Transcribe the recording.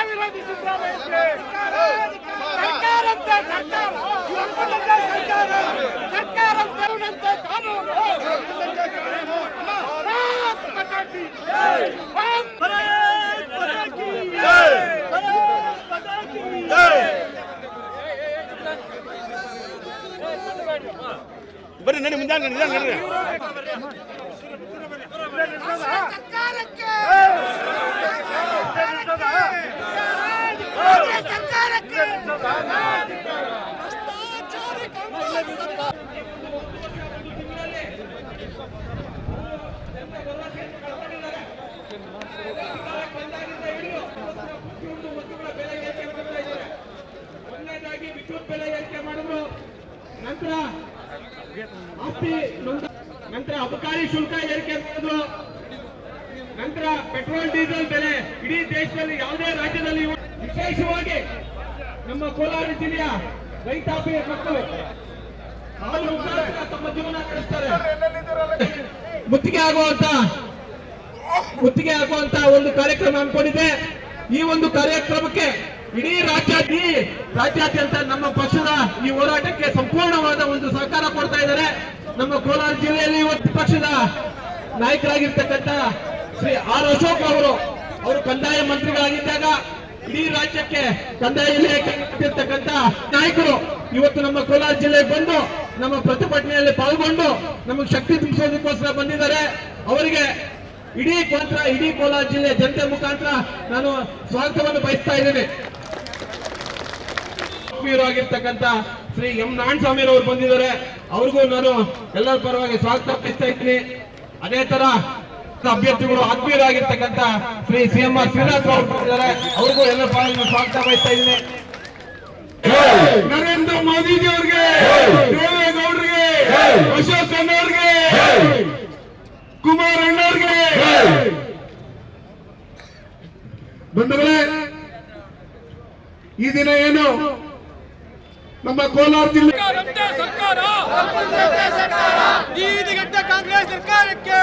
ವಿರೋಧಿ ಸಿದ್ದರಾಮಯ್ಯ ಸರ್ಕಾರ ಕಾನೂನು ಬರ್ರಿ ನಡಿ ಮುಂದೆ ನಡ್ರಿ ಒಂದನೇದಾಗಿ ವಿದ್ಯುತ್ ಬೆಲೆ ಏರಿಕೆ ಮಾಡಿದ್ರು, ನಂತರ ಆಸ್ತಿ ನಂತರ ಅಬಕಾರಿ ಶುಲ್ಕ ಏರಿಕೆ ಮಾಡಿದ್ರು, ನಂತರ ಪೆಟ್ರೋಲ್ ಡೀಸೆಲ್ ಬೆಲೆ ಇಡೀ ದೇಶದಲ್ಲಿ ಯಾವುದೇ ರಾಜ್ಯದಲ್ಲಿ ವಿಶೇಷವಾಗಿ ನಮ್ಮ ಕೋಲಾರ ಜಿಲ್ಲೆಯ ರೈತಾಪಿ ಮಕ್ಕಳು ಹಾಲು ಮುಖಾಂತರ ತಮ್ಮ ಜೀವನ ನಡೆಸ್ತಾರೆ. ಮುತ್ತಿಗೆ ಆಗುವಂತ ಒಂದು ಕಾರ್ಯಕ್ರಮ ಹಮ್ಮಿಕೊಂಡಿದೆ. ಈ ಒಂದು ಕಾರ್ಯಕ್ರಮಕ್ಕೆ ಇಡೀ ರಾಜ್ಯಾದ್ಯಂತ ನಮ್ಮ ಪಕ್ಷದ ಈ ಹೋರಾಟಕ್ಕೆ ಸಂಪೂರ್ಣವಾದ ಒಂದು ಸಹಕಾರ ಕೊಡ್ತಾ ಇದ್ದಾರೆ. ನಮ್ಮ ಕೋಲಾರ ಜಿಲ್ಲೆಯಲ್ಲಿ ಇವತ್ತು ಪಕ್ಷದ ನಾಯಕರಾಗಿರ್ತಕ್ಕಂಥ ಶ್ರೀ ಆರ್ ಅಶೋಕ್ ಅವರು ಕಂದಾಯ ಮಂತ್ರಿಗಳಾಗಿದ್ದಾಗ ಇಡೀ ರಾಜ್ಯಕ್ಕೆ ಕಂದಾಯ ಇಲಾಖೆಗಿರ್ತಕ್ಕಂಥ ನಾಯಕರು ಇವತ್ತು ನಮ್ಮ ಕೋಲಾರ ಜಿಲ್ಲೆಗೆ ಬಂದು ನಮ್ಮ ಪ್ರತಿಭಟನೆಯಲ್ಲಿ ಪಾಲ್ಗೊಂಡು ನಮಗೆ ಶಕ್ತಿ ತುಂಬಿಸೋದಕ್ಕೋಸ್ಕರ ಬಂದಿದ್ದಾರೆ. ಅವರಿಗೆ ಇಡೀ ಕೋಲಾರ ಜಿಲ್ಲೆ ಜನತೆ ಮುಖಾಂತರ ನಾನು ಸ್ವಾಗತವನ್ನು ಬಯಸ್ತಾ ಇದ್ದೇನೆ. ಆಗಿರ್ತಕ್ಕಂಥ ಶ್ರೀ ಎಂ ನಾರಾಯಣಸ್ವಾಮಿ ಅವರು ಬಂದಿದ್ದಾರೆ. ಅವ್ರಿಗೂ ನಾನು ಎಲ್ಲರ ಪರವಾಗಿ ಸ್ವಾಗತ ಬಯಸ್ತಾ ಇದ್ದೀನಿ. ಅದೇ ತರ ಅಭ್ಯರ್ಥಿಗಳು ಆತ್ಮೀಯರಾಗಿರ್ತಕ್ಕಂಥ ಶ್ರೀ CMR ಶ್ರೀನಾಥ್ ಅವರು ಬಂದಿದ್ದಾರೆ. ಅವ್ರಿಗೂ ಎಲ್ಲರ ಪರವಾಗಿ ಸ್ವಾಗತ ಬಯಸ್ತಾ ಇದ್ದೀನಿ. ನರೇಂದ್ರ ಮೋದಿಜಿ ಅವ್ರಿಗೆ, ದೇವೇಗೌಡರಿಗೆ, ಅಶೋಕ್ ಅಣ್ಣವ್ರಿಗೆ, ಕುಮಾರ್ ಅಣ್ಣವ್ರಿಗೆ, ಬಂಧುಗಳೇ, ಈ ದಿನ ಏನು ನಮ್ಮ ಕೋಲಾರ ಜಿಲ್ಲೆ ಸರ್ಕಾರ ಕಾಂಗ್ರೆಸ್ ಸರ್ಕಾರಕ್ಕೆ